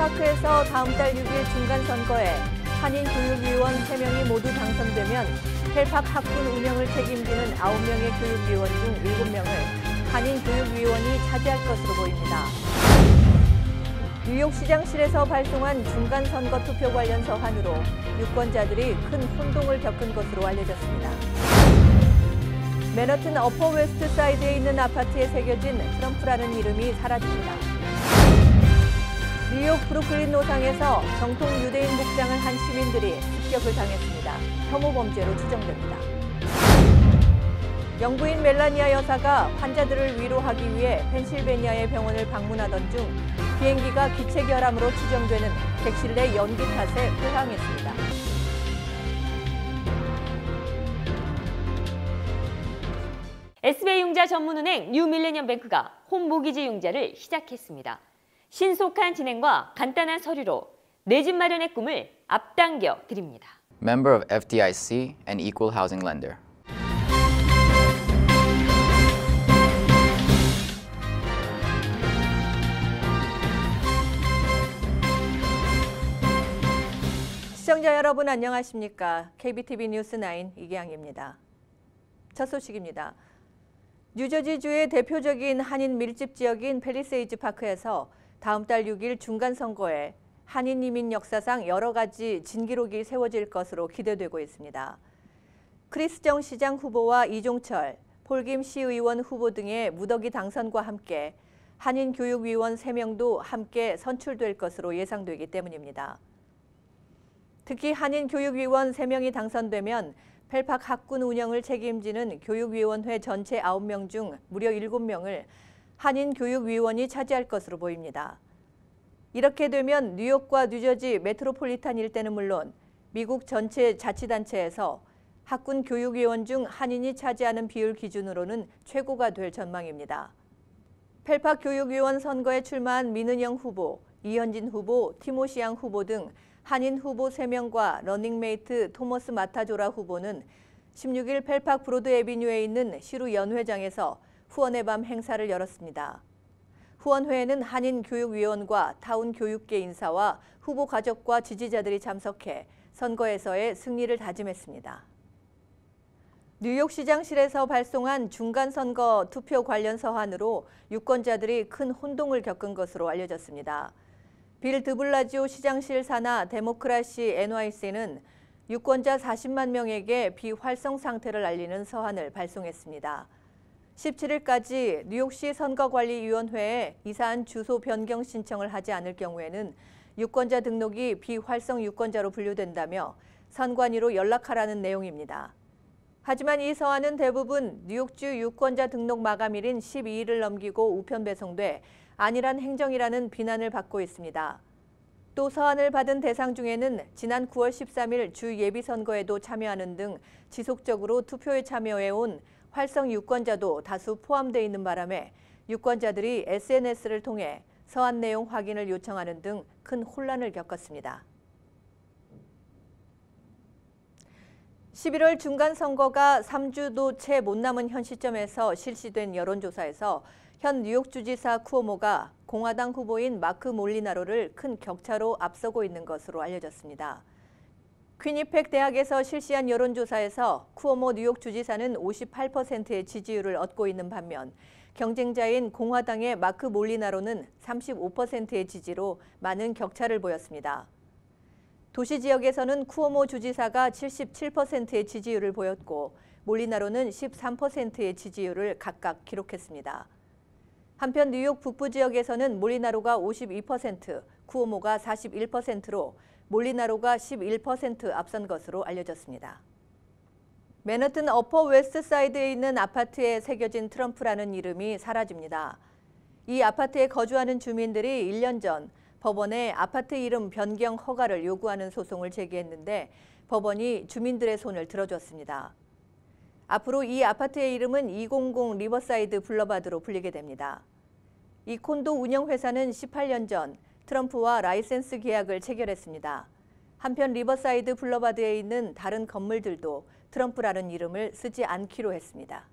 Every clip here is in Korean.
파크에서 다음 달 6일 중간선거에 한인 교육위원 3명이 모두 당선되면 펠팍 학군 운영을 책임지는 9명의 교육위원 중 7명을 한인 교육위원이 차지할 것으로 보입니다. 뉴욕시장실에서 발송한 중간선거 투표 관련 서한으로 유권자들이 큰 혼동을 겪은 것으로 알려졌습니다. 맨하튼 어퍼 웨스트 사이드에 있는 아파트에 새겨진 트럼프라는 이름이 사라집니다. 뉴욕 브루클린 노상에서 정통 유대인 복장을 한 시민들이 습격을 당했습니다. 혐오 범죄로 추정됩니다. 영부인 멜라니아 여사가 환자들을 위로하기 위해 펜실베니아의 병원을 방문하던 중 비행기가 기체 결함으로 추정되는 객실 내 연기 탓에 회항했습니다. SBI 융자 전문은행 뉴밀레니엄뱅크가 홈모기지 융자를 시작했습니다. 신속한 진행과 간단한 서류로 내 집 마련의 꿈을 앞당겨 드립니다. Member of FDIC and Equal Housing Lender. 시청자 여러분 안녕하십니까? KBTV 뉴스9 이기양입니다. 첫 소식입니다. 뉴저지주의 대표적인 한인 밀집 지역인 팰리세이즈 파크에서 다음 달 6일 중간선거에 한인 이민 역사상 여러 가지 진기록이 세워질 것으로 기대되고 있습니다. 크리스정 시장 후보와 이종철, 폴김 시의원 후보 등의 무더기 당선과 함께 한인 교육위원 3명도 함께 선출될 것으로 예상되기 때문입니다. 특히 한인 교육위원 3명이 당선되면 펠팍 학군 운영을 책임지는 교육위원회 전체 9명 중 무려 7명을 한인 교육위원이 차지할 것으로 보입니다. 이렇게 되면 뉴욕과 뉴저지 메트로폴리탄 일대는 물론 미국 전체 자치단체에서 학군 교육위원 중 한인이 차지하는 비율 기준으로는 최고가 될 전망입니다. 펠팍 교육위원 선거에 출마한 민은영 후보, 이현진 후보, 티모시 양 후보 등 한인 후보 3명과 러닝메이트 토머스 마타조라 후보는 16일 펠팍 브로드 애비뉴에 있는 시루 연회장에서 후원의 밤 행사를 열었습니다. 후원회에는 한인 교육위원과 타운 교육계 인사와 후보 가족과 지지자들이 참석해 선거에서의 승리를 다짐했습니다. 뉴욕시장실에서 발송한 중간선거 투표 관련 서한으로 유권자들이 큰 혼동을 겪은 것으로 알려졌습니다. 빌 드블라지오 시장실 산하 데모크라시 NYC는 유권자 40만 명에게 비활성 상태를 알리는 서한을 발송했습니다. 17일까지 뉴욕시 선거관리위원회에 이사한 주소 변경 신청을 하지 않을 경우에는 유권자 등록이 비활성 유권자로 분류된다며 선관위로 연락하라는 내용입니다. 하지만 이 서한은 대부분 뉴욕주 유권자 등록 마감일인 12일을 넘기고 우편 배송돼 안일한 행정이라는 비난을 받고 있습니다. 또 서한을 받은 대상 중에는 지난 9월 13일 주 예비선거에도 참여하는 등 지속적으로 투표에 참여해온 활성 유권자도 다수 포함되어 있는 바람에 유권자들이 SNS를 통해 서한 내용 확인을 요청하는 등 큰 혼란을 겪었습니다. 11월 중간선거가 3주도 채 못 남은 현 시점에서 실시된 여론조사에서 현 뉴욕주지사 쿠오모가 공화당 후보인 마크 몰리나로를 큰 격차로 앞서고 있는 것으로 알려졌습니다. 퀴니펙 대학에서 실시한 여론조사에서 쿠오모 뉴욕주지사는 58%의 지지율을 얻고 있는 반면 경쟁자인 공화당의 마크 몰리나로는 35%의 지지로 많은 격차를 보였습니다. 도시 지역에서는 쿠오모 주지사가 77%의 지지율을 보였고 몰리나로는 13%의 지지율을 각각 기록했습니다. 한편 뉴욕 북부 지역에서는 몰리나로가 52%, 쿠오모가 41%로 몰리나로가 11% 앞선 것으로 알려졌습니다. 맨하튼 어퍼 웨스트 사이드에 있는 아파트에 새겨진 트럼프라는 이름이 사라집니다. 이 아파트에 거주하는 주민들이 1년 전 법원에 아파트 이름 변경 허가를 요구하는 소송을 제기했는데 법원이 주민들의 손을 들어줬습니다. 앞으로 이 아파트의 이름은 200 리버사이드 블러바드로 불리게 됩니다. 이 콘도 운영회사는 18년 전 트럼프와 라이센스 계약을 체결했습니다. 한편 리버사이드 블러바드에 있는 다른 건물들도 트럼프라는 이름을 쓰지 않기로 했습니다.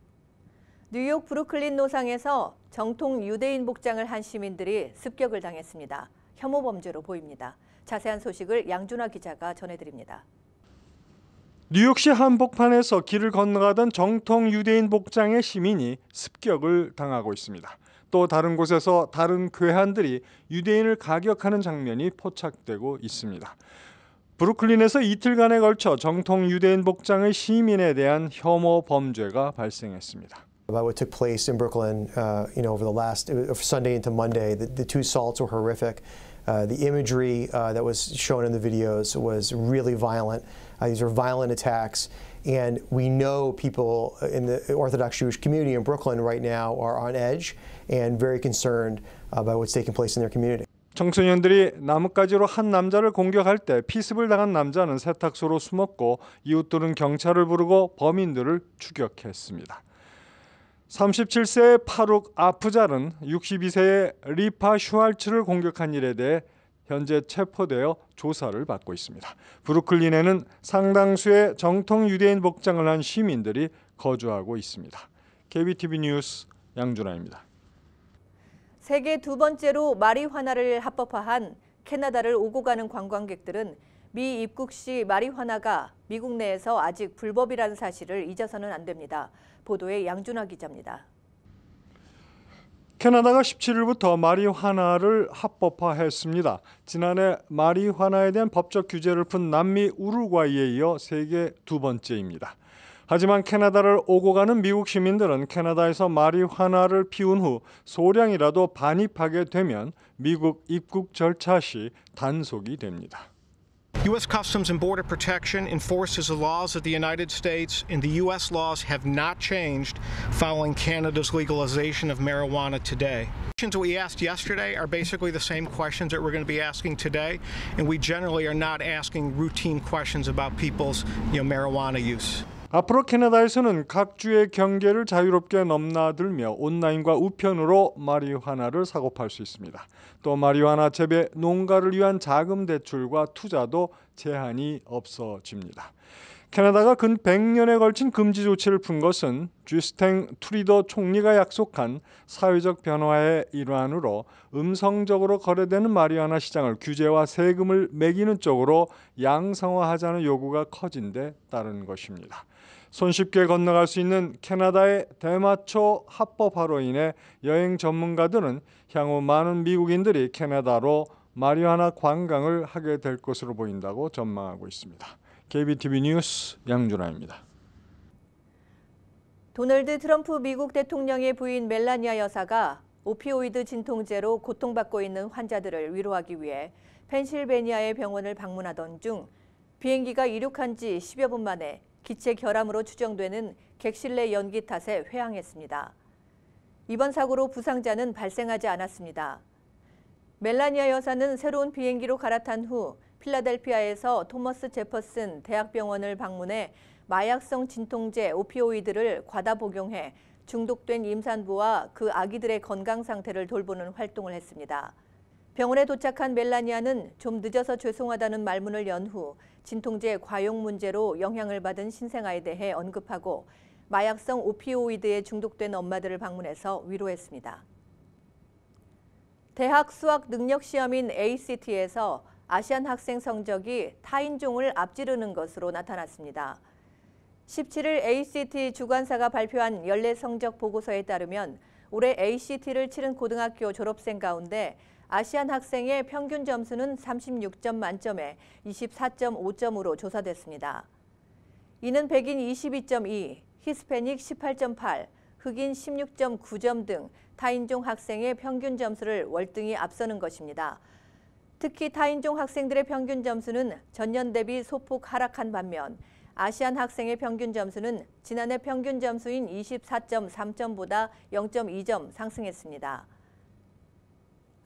뉴욕 브루클린 노상에서 정통 유대인 복장을 한 시민들이 습격을 당했습니다. 혐오 범죄로 보입니다. 자세한 소식을 양준하 기자가 전해드립니다. 뉴욕시 한복판에서 길을 건너가던 정통 유대인 복장의 시민이 습격을 당하고 있습니다. 또 다른 곳에서 다른 괴한들이 유대인을 가격하는 장면이 포착되고 있습니다. 브루클린에서 이틀간에 걸쳐 정통 유대인 복장의 시민에 대한 혐오 범죄가 발생했습니다. About what took place in Brooklyn, over the last Sunday into Monday, the two assaults were horrific. The imagery that was shown in the videos was really violent. These are violent attacks, and we know people in the Orthodox Jewish community in Brooklyn right now are on edge and very concerned about what's taking place in their community. 청소년들이 나뭇가지로 한 남자를 공격할 때 피습을 당한 남자는 세탁소로 숨었고 이웃들은 경찰을 부르고 범인들을 추격했습니다. 37세의 파룩 아프잘은 62세의 리파 슈왈츠를 공격한 일에 대해 현재 체포되어 조사를 받고 있습니다. 브루클린에는 상당수의 정통 유대인 복장을 한 시민들이 거주하고 있습니다. KBTV 뉴스 양준하입니다. 세계 두 번째로 마리화나를 합법화한 캐나다를 오고 가는 관광객들은 미 입국 시 마리화나가 미국 내에서 아직 불법이라는 사실을 잊어서는 안 됩니다. 보도에 양준하 기자입니다. 캐나다가 17일부터 마리화나를 합법화했습니다. 지난해 마리화나에 대한 법적 규제를 푼 남미 우루과이에 이어 세계 두 번째입니다. 하지만 캐나다를 오고 가는 미국 시민들은 캐나다에서 마리화나를 피운 후 소량이라도 반입하게 되면 미국 입국 절차 시 단속이 됩니다. U.S. Customs and Border Protection enforces the laws of the United States, and the U.S. laws have not changed following Canada's legalization of marijuana today. Questions that we asked yesterday are basically the same questions that we're going to be asking today, and we generally are not asking routine questions about people's, marijuana use. 앞으로 캐나다에서는 각 주의 경계를 자유롭게 넘나들며 온라인과 우편으로 마리화나를 사고 팔 수 있습니다. 또 마리화나 재배 농가를 위한 자금 대출과 투자도 제한이 없어집니다. 캐나다가 근 100년에 걸친 금지 조치를 푼 것은 주스탱 트루도 총리가 약속한 사회적 변화의 일환으로 음성적으로 거래되는 마리화나 시장을 규제와 세금을 매기는 쪽으로 양성화하자는 요구가 커진 데 따른 것입니다. 손쉽게 건너갈 수 있는 캐나다의 대마초 합법화로 인해 여행 전문가들은 향후 많은 미국인들이 캐나다로 마리화나 관광을 하게 될 것으로 보인다고 전망하고 있습니다. KBTV 뉴스 양준하입니다. 도널드 트럼프 미국 대통령의 부인 멜라니아 여사가 오피오이드 진통제로 고통받고 있는 환자들을 위로하기 위해 펜실베니아의 병원을 방문하던 중 비행기가 이륙한 지 10여 분 만에 기체 결함으로 추정되는 객실 내 연기 탓에 회항했습니다. 이번 사고로 부상자는 발생하지 않았습니다. 멜라니아 여사는 새로운 비행기로 갈아탄 후 필라델피아에서 토머스 제퍼슨 대학병원을 방문해 마약성 진통제 오피오이드를 과다 복용해 중독된 임산부와 그 아기들의 건강 상태를 돌보는 활동을 했습니다. 병원에 도착한 멜라니아는 좀 늦어서 죄송하다는 말문을 연 후 진통제 과용 문제로 영향을 받은 신생아에 대해 언급하고 마약성 오피오이드에 중독된 엄마들을 방문해서 위로했습니다. 대학 수학 능력 시험인 ACT에서 아시안 학생 성적이 타인종을 앞지르는 것으로 나타났습니다. 17일 ACT 주관사가 발표한 연례 성적 보고서에 따르면 올해 ACT를 치른 고등학교 졸업생 가운데 아시안 학생의 평균 점수는 36점 만점에 24.5점으로 조사됐습니다. 이는 백인 22.2, 히스패닉 18.8, 흑인 16.9점 등 타인종 학생의 평균 점수를 월등히 앞서는 것입니다. 특히 타인종 학생들의 평균 점수는 전년 대비 소폭 하락한 반면 아시안 학생의 평균 점수는 지난해 평균 점수인 24.3점보다 0.2점 상승했습니다.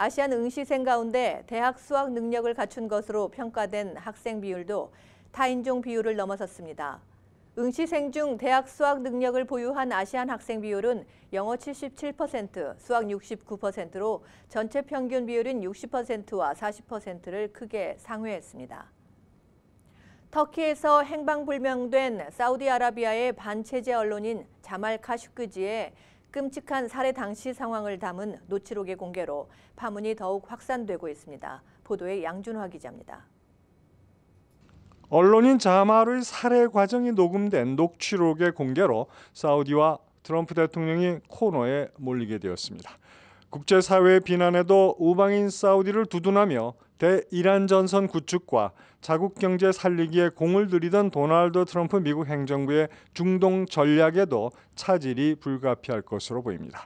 아시안 응시생 가운데 대학 수학 능력을 갖춘 것으로 평가된 학생 비율도 타인종 비율을 넘어섰습니다. 응시생 중 대학 수학 능력을 보유한 아시안 학생 비율은 영어 77%, 수학 69%로 전체 평균 비율인 60%와 40%를 크게 상회했습니다. 터키에서 행방불명된 사우디아라비아의 반체제 언론인 자말 카슈크지의 끔찍한 살해 당시 상황을 담은 녹취록의 공개로 파문이 더욱 확산되고 있습니다. 보도에 양준화 기자입니다. 언론인 자말의 살해 과정이 녹음된 녹취록의 공개로 사우디와 트럼프 대통령이 코너에 몰리게 되었습니다. 국제사회의 비난에도 우방인 사우디를 두둔하며 대이란 전선 구축과 자국 경제 살리기에 공을 들이던 도널드 트럼프 미국 행정부의 중동 전략에도 차질이 불가피할 것으로 보입니다.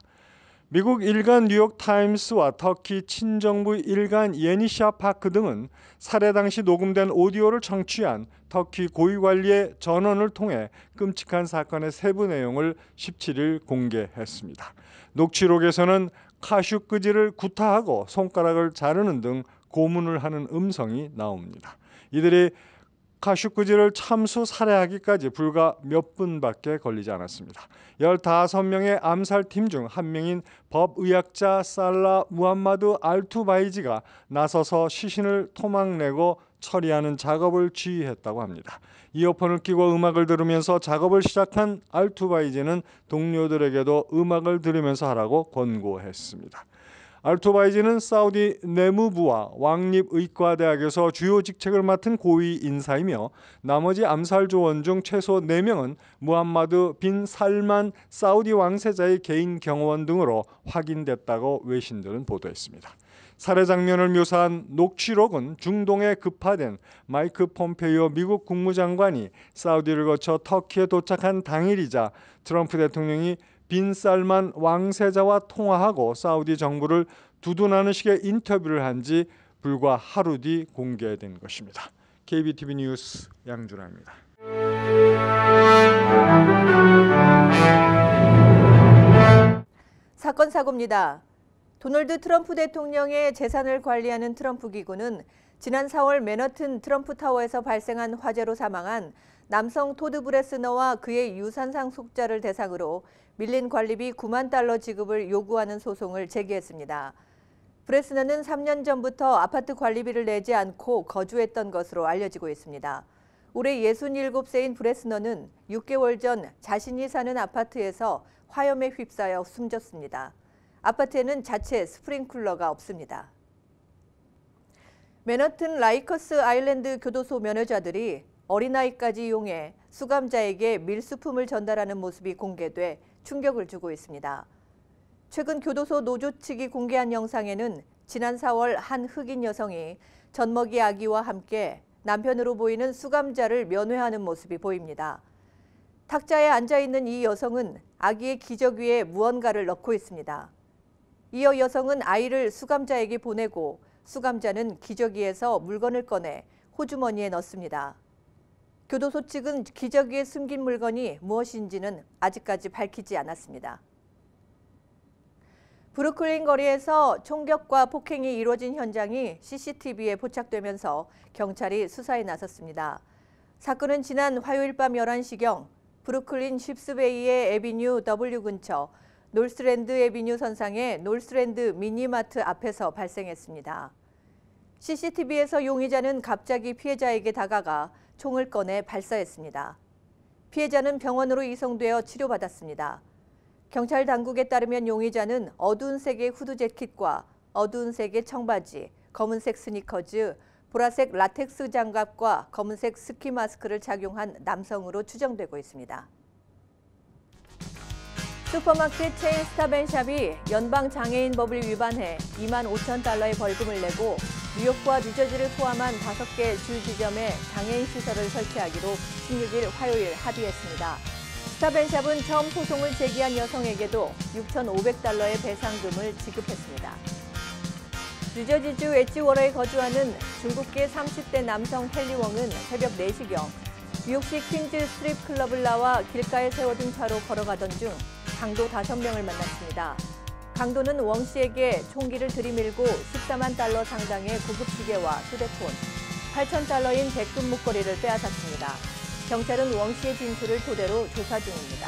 미국 일간 뉴욕타임스와 터키 친정부 일간 예니샤파크 등은 살해 당시 녹음된 오디오를 청취한 터키 고위관리의 전원을 통해 끔찍한 사건의 세부 내용을 17일 공개했습니다. 녹취록에서는 카슈크지를 구타하고 손가락을 자르는 등 고문을 하는 음성이 나옵니다. 이들이 카슈크지를 참수 살해하기까지 불과 몇 분밖에 걸리지 않았습니다. 15명의 암살팀 중 한 명인 법의학자 살라 무함마드 알투바이지가 나서서 시신을 토막내고 처리하는 작업을 지휘했다고 합니다. 이어폰을 끼고 음악을 들으면서 작업을 시작한 알투바이지는 동료들에게도 음악을 들으면서 하라고 권고했습니다. 알투바이지는 사우디 내무부와 왕립의과대학에서 주요 직책을 맡은 고위 인사이며 나머지 암살 조원 중 최소 4명은 무함마드 빈 살만 사우디 왕세자의 개인 경호원 등으로 확인됐다고 외신들은 보도했습니다. 살해 장면을 묘사한 녹취록은 중동에 급파된 마이크 폼페이오 미국 국무장관이 사우디를 거쳐 터키에 도착한 당일이자 트럼프 대통령이 빈 살만 왕세자와 통화하고 사우디 정부를 두둔하는 식의 인터뷰를 한 지 불과 하루 뒤 공개된 것입니다. KBTV 뉴스 양준하입니다. 사건 사고입니다. 도널드 트럼프 대통령의 재산을 관리하는 트럼프 기구는 지난 4월 맨하튼 트럼프 타워에서 발생한 화재로 사망한 남성 토드 브레스너와 그의 유산 상속자를 대상으로 밀린 관리비 9만 달러 지급을 요구하는 소송을 제기했습니다. 브레스너는 3년 전부터 아파트 관리비를 내지 않고 거주했던 것으로 알려지고 있습니다. 올해 67세인 브레스너는 6개월 전 자신이 사는 아파트에서 화염에 휩싸여 숨졌습니다. 아파트에는 자체 스프링클러가 없습니다. 맨하튼 라이커스 아일랜드 교도소 면회자들이 어린아이까지 이용해 수감자에게 밀수품을 전달하는 모습이 공개돼 충격을 주고 있습니다. 최근 교도소 노조 측이 공개한 영상에는 지난 4월 한 흑인 여성이 젖먹이 아기와 함께 남편으로 보이는 수감자를 면회하는 모습이 보입니다. 탁자에 앉아있는 이 여성은 아기의 기저귀 위에 무언가를 넣고 있습니다. 이어 여성은 아이를 수감자에게 보내고 수감자는 기저귀에서 물건을 꺼내 호주머니에 넣습니다. 교도소 측은 기저귀에 숨긴 물건이 무엇인지는 아직까지 밝히지 않았습니다. 브루클린 거리에서 총격과 폭행이 이루어진 현장이 CCTV에 포착되면서 경찰이 수사에 나섰습니다. 사건은 지난 화요일 밤 11시경 브루클린 쉽스베이의 에비뉴 W 근처 놀스랜드 에비뉴 선상의 놀스랜드 미니마트 앞에서 발생했습니다. CCTV에서 용의자는 갑자기 피해자에게 다가가 총을 꺼내 발사했습니다. 피해자는 병원으로 이송되어 치료받았습니다. 경찰 당국에 따르면 용의자는 어두운 색의 후드 재킷과 어두운 색의 청바지, 검은색 스니커즈, 보라색 라텍스 장갑과 검은색 스키 마스크를 착용한 남성으로 추정되고 있습니다. 슈퍼마켓 체인 스탑앤샵이 연방장애인법을 위반해 2만 5천 달러의 벌금을 내고 뉴욕과 뉴저지를 포함한 5개 주 지점에 장애인 시설을 설치하기로 16일 화요일 합의했습니다. 스탑앤샵은 처음 소송을 제기한 여성에게도 6,500달러의 배상금을 지급했습니다. 뉴저지주 엣지워러에 거주하는 중국계 30대 남성 헨리웡은 새벽 4시경 뉴욕시 퀸즈 스트립 클럽을 나와 길가에 세워둔 차로 걸어가던 중 강도 5명을 만났습니다. 강도는 웡 씨에게 총기를 들이밀고 14만 달러 상당의 고급 시계와 휴대폰, 8천 달러인 백금 목걸이를 빼앗았습니다. 경찰은 웡 씨의 진술을 토대로 조사 중입니다.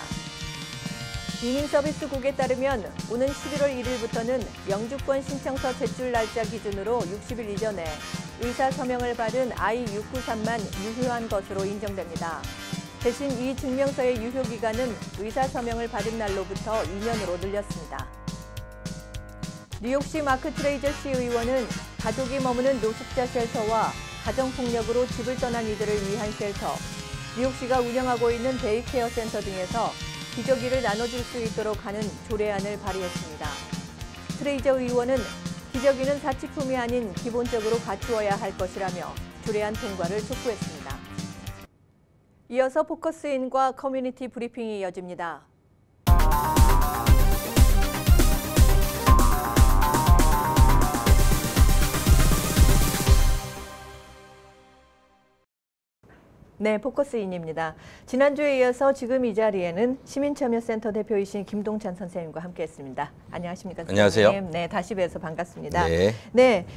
이민서비스국에 따르면 오는 11월 1일부터는 영주권 신청서 제출 날짜 기준으로 60일 이전에 의사 서명을 받은 I-693만 유효한 것으로 인정됩니다. 대신 이 증명서의 유효기간은 의사 서명을 받은 날로부터 2년으로 늘렸습니다. 뉴욕시 마크 트레이저 시의원은 가족이 머무는 노숙자 쉘터와 가정폭력으로 집을 떠난 이들을 위한 쉘터, 뉴욕시가 운영하고 있는 데이케어 센터 등에서 기저귀를 나눠줄 수 있도록 하는 조례안을 발의했습니다. 트레이저 의원은 기저귀는 사치품이 아닌 기본적으로 갖추어야 할 것이라며 조례안 통과를 촉구했습니다. 이어서 포커스인과 커뮤니티 브리핑이 이어집니다. 네, 포커스인입니다. 지난주에 이어서 지금 이 자리에는 시민참여센터 대표이신 김동찬 선생님과 함께했습니다. 안녕하십니까? 안녕하세요. 선생님. 네, 다시 뵈서 반갑습니다. 네. 네,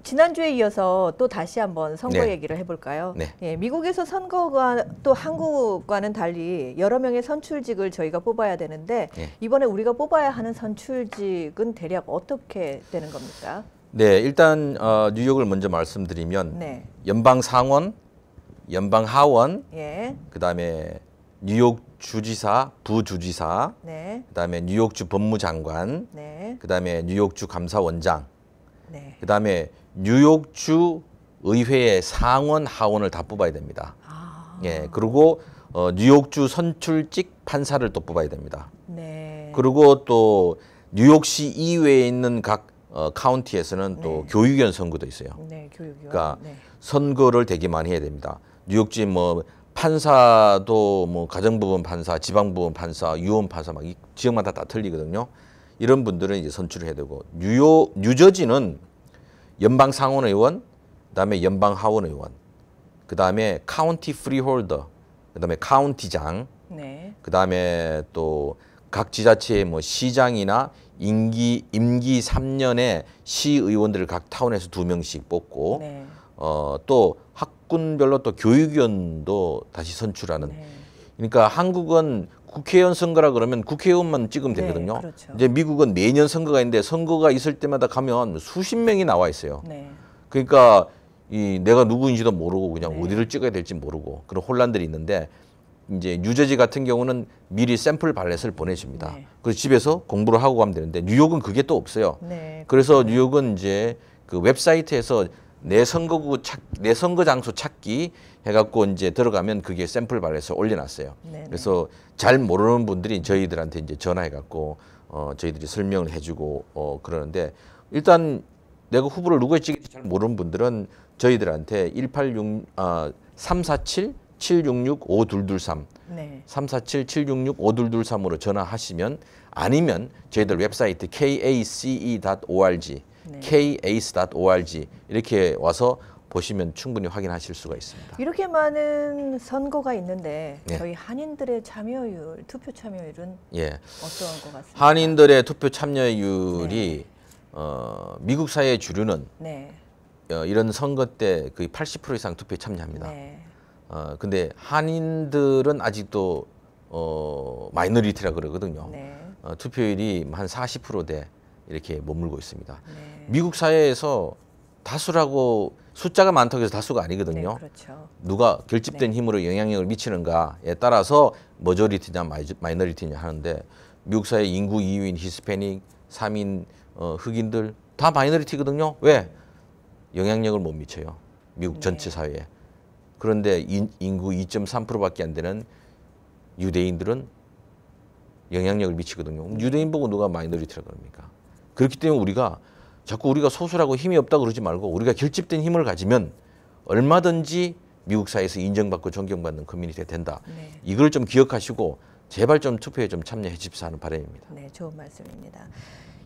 지난주에 이어서 또 다시 한번 선거 네. 얘기를 해볼까요? 네. 예, 미국에서 선거가 또 한국과는 달리 여러 명의 선출직을 저희가 뽑아야 되는데 네. 이번에 우리가 뽑아야 하는 선출직은 대략 어떻게 되는 겁니까? 네, 일단 뉴욕을 먼저 말씀드리면 네, 연방 상원, 연방 하원, 예, 그다음에 뉴욕 주지사, 부주지사, 네, 그다음에 뉴욕주 법무장관, 네, 그다음에 뉴욕주 감사원장, 네. 그다음에 뉴욕주 의회의 상원, 하원을 다 뽑아야 됩니다. 아, 예, 그리고 뉴욕주 선출직 판사를 또 뽑아야 됩니다. 네. 그리고 또 뉴욕시 이외에 있는 각 카운티에서는 또 네. 교육위원 선거도 있어요. 네, 교육위원. 그러니까 네. 선거를 되게 많이 해야 됩니다. 뉴욕지 뭐 판사도 뭐 가정법원 판사, 지방법원 판사, 유원 판사 막 이 지역마다 다 틀리거든요. 이런 분들은 이제 선출을 해야 되고 뉴저지는 연방 상원 의원, 그다음에 연방 하원 의원, 그다음에 카운티 프리홀더, 그다음에 카운티장, 네. 그다음에 또 각 지자체의 뭐 시장이나 임기 3년의 시의원들을 각 타운에서 2명씩 뽑고 네. 또 학군별로 또 교육위원도 다시 선출하는. 네. 그러니까 한국은 국회의원 선거라 그러면 국회의원만 찍으면 네, 되거든요. 그렇죠. 이제 미국은 매년 선거가 있는데 선거가 있을 때마다 가면 수십 명이 나와 있어요. 네. 그러니까 내가 누구인지도 모르고 그냥 네. 어디를 찍어야 될지 모르고 그런 혼란들이 있는데 이제 뉴저지 같은 경우는 미리 샘플 발렛을 보내줍니다. 네. 그래서 집에서 공부를 하고 가면 되는데 뉴욕은 그게 또 없어요. 네. 그래서 뉴욕은 이제 그 웹사이트에서 내 선거 장소 찾기 해갖고 이제 들어가면 그게 샘플 발렛을 올려놨어요. 네. 그래서 잘 모르는 분들이 저희들한테 이제 전화해갖고 저희들이 설명을 해주고 그러는데 일단 내가 후보를 누구에 찍을지 잘 모르는 분들은 저희들한테 347-766-5223 네. 347-766-5223으로 전화하시면 아니면 저희들 웹사이트 kace.org 네. kace.org 이렇게 와서 보시면 충분히 확인하실 수가 있습니다. 이렇게 많은 선거가 있는데 네. 저희 한인들의 참여율, 투표 참여율은 예. 어떠한 것 같습니까? 한인들의 투표 참여율이 미국 사회의 주류는 네. 이런 선거 때 거의 80% 이상 투표에 참여합니다. 네. 근데 한인들은 아직도 마이너리티라 그러거든요. 네. 투표율이 한 40%대 이렇게 머물고 있습니다. 네. 미국 사회에서 다수라고 숫자가 많다고 해서 다수가 아니거든요. 네, 그렇죠. 누가 결집된 힘으로 영향력을 미치는가에 따라서 머저리티냐 마이너리티냐 하는데 미국 사회 인구 2위인 히스패닉, 3인 흑인들 다 마이너리티거든요. 왜? 영향력을 못 미쳐요. 미국 전체 사회에. 그런데 인구 2.3%밖에 안 되는 유대인들은 영향력을 미치거든요. 유대인 보고 누가 마이너리티라 그럽니까? 그렇기 때문에 자꾸 우리가 소수라고 힘이 없다고 그러지 말고 우리가 결집된 힘을 가지면 얼마든지 미국 사회에서 인정받고 존경받는 커뮤니티가 된다. 네. 이걸 좀 기억하시고 제발 좀 투표에 좀 참여해 주십사 하는 바람입니다. 네, 좋은 말씀입니다.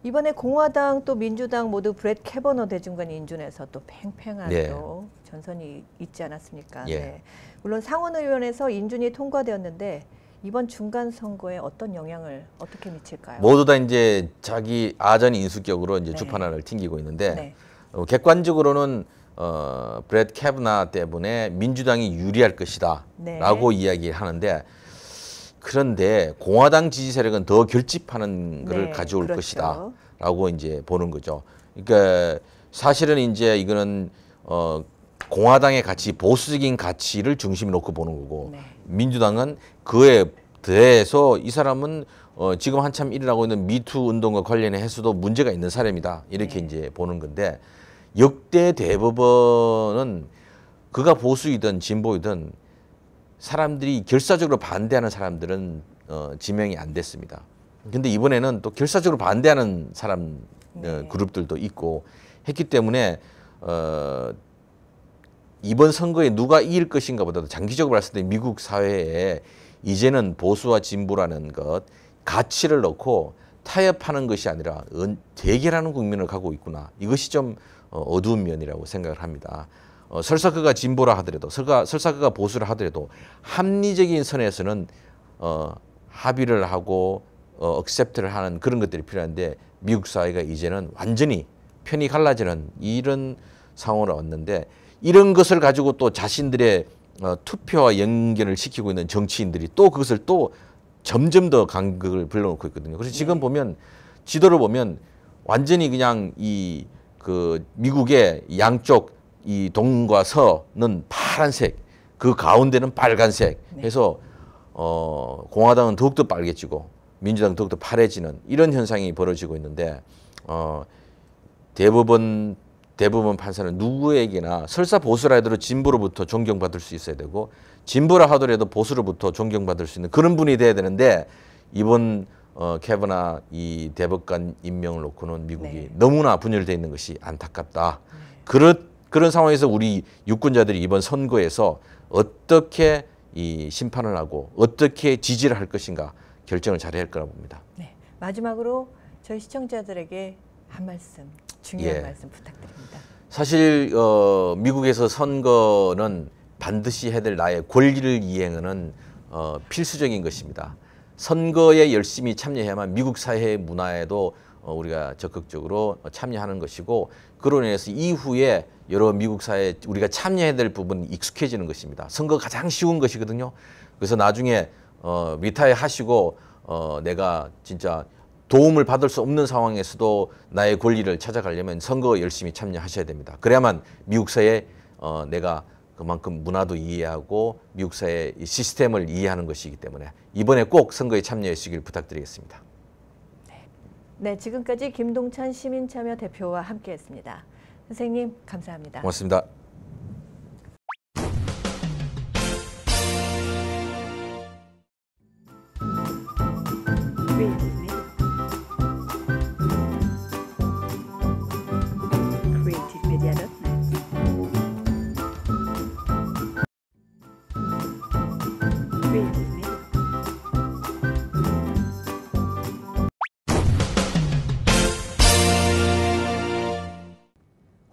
이번에 공화당 또 민주당 모두 브렛 캐버너 대중간 인준에서 또 팽팽한 네. 또 전선이 있지 않았습니까? 예. 네. 물론 상원의원에서 인준이 통과되었는데 이번 중간 선거에 어떤 영향을 어떻게 미칠까요? 모두 다 이제 자기 아전 인수격으로 이제 네. 주판을 튕기고 있는데 네. 객관적으로는 브렛 캐버너 때문에 민주당이 유리할 것이다라고 네. 이야기하는데 그런데 공화당 지지 세력은 더 결집하는 것을 네, 가져올 그렇죠. 것이다라고 이제 보는 거죠. 그러니까 사실은 이제 이거는 공화당의 가치, 보수적인 가치를 중심에 놓고 보는 거고 네. 민주당은 그에 대해서 이 사람은 지금 한참 일어나고 있는 미투 운동과 관련해서도 문제가 있는 사람이다. 이렇게 네. 이제 보는 건데 역대 대법원은 그가 보수이든 진보이든 사람들이 결사적으로 반대하는 사람들은 지명이 안 됐습니다. 근데 이번에는 또 결사적으로 반대하는 사람 네. 그룹들도 있고 했기 때문에 이번 선거에 누가 이길 것인가 보다도 장기적으로 봤을 때 미국 사회에 이제는 보수와 진보라는 것, 가치를 넣고 타협하는 것이 아니라 대결하는 국면을 가고 있구나. 이것이 좀 어두운 면이라고 생각을 합니다. 설사 그가 진보라 하더라도, 설사 그가 보수라 하더라도 합리적인 선에서는 합의를 하고 억셉트를 하는 그런 것들이 필요한데 미국 사회가 이제는 완전히 편이 갈라지는 이런 상황으로 왔는데 이런 것을 가지고 또 자신들의 투표와 연결을 시키고 있는 정치인들이 또 그것을 또 점점 더 간극을 불러놓고 있거든요. 그래서 지금 보면 지도를 보면 완전히 그냥 그 미국의 양쪽 이 동과 서는 파란색, 그 가운데는 빨간색 해서 공화당은 더욱더 빨개지고 민주당은 더욱더 파래지는 이런 현상이 벌어지고 있는데 대부분 판사는 누구에게나 설사 보수라 하더라도 진보로부터 존경받을 수 있어야 되고 진보라 하더라도 보수로부터 존경받을 수 있는 그런 분이 돼야 되는데 이번 캐버나 이 대법관 임명을 놓고는 미국이 너무나 분열되어 있는 것이 안타깝다. 그런 상황에서 우리 유권자들이 이번 선거에서 어떻게 이 심판을 하고 어떻게 지지를 할 것인가 결정을 잘해야 할 거라고 봅니다. 네. 마지막으로 저희 시청자들에게 한 말씀, 중요한 말씀 부탁드립니다. 사실 미국에서 선거는 반드시 해야 될 나의 권리를 이행하는 필수적인 것입니다. 선거에 열심히 참여해야만 미국 사회 문화에도 우리가 적극적으로 참여하는 것이고 그로 인해서 이후에 여러 미국 사회에 우리가 참여해야 될 부분이 익숙해지는 것입니다. 선거가 가장 쉬운 것이거든요. 그래서 나중에 리타이어 하시고 내가 진짜 도움을 받을 수 없는 상황에서도 나의 권리를 찾아가려면 선거에 열심히 참여하셔야 됩니다. 그래야만 미국 사회에 내가 그만큼 문화도 이해하고 미국 사회의 시스템을 이해하는 것이기 때문에 이번에 꼭 선거에 참여해 주시길 부탁드리겠습니다. 네, 지금까지 김동찬 시민참여 대표와 함께했습니다. 선생님, 감사합니다. 고맙습니다.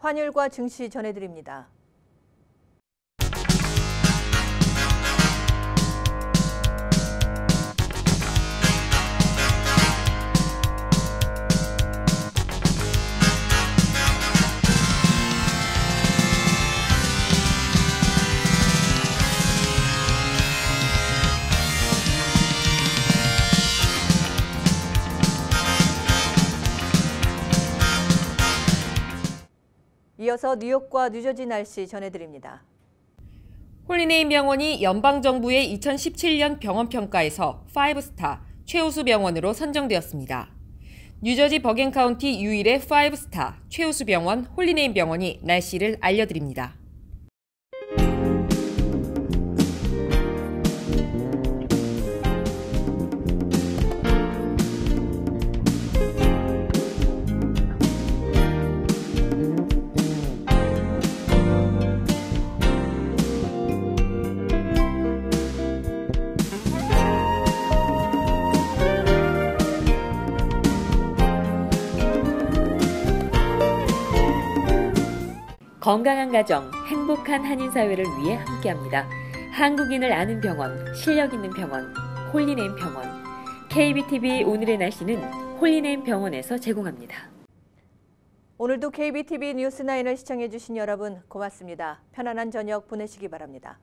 환율과 증시 전해드립니다. 이어서 뉴욕과 뉴저지 날씨 전해드립니다. 홀리네임 병원이 연방정부의 2017년 병원평가에서 5스타 최우수 병원으로 선정되었습니다. 뉴저지 버겐 카운티 유일의 5스타 최우수 병원 홀리네임 병원이 날씨를 알려드립니다. 건강한 가정, 행복한 한인사회를 위해 함께합니다. 한국인을 아는 병원, 실력 있는 병원, 홀리네임 병원. KBTV 오늘의 날씨는 홀리네임 병원에서 제공합니다. 오늘도 KBTV 뉴스9을 시청해주신 여러분 고맙습니다. 편안한 저녁 보내시기 바랍니다.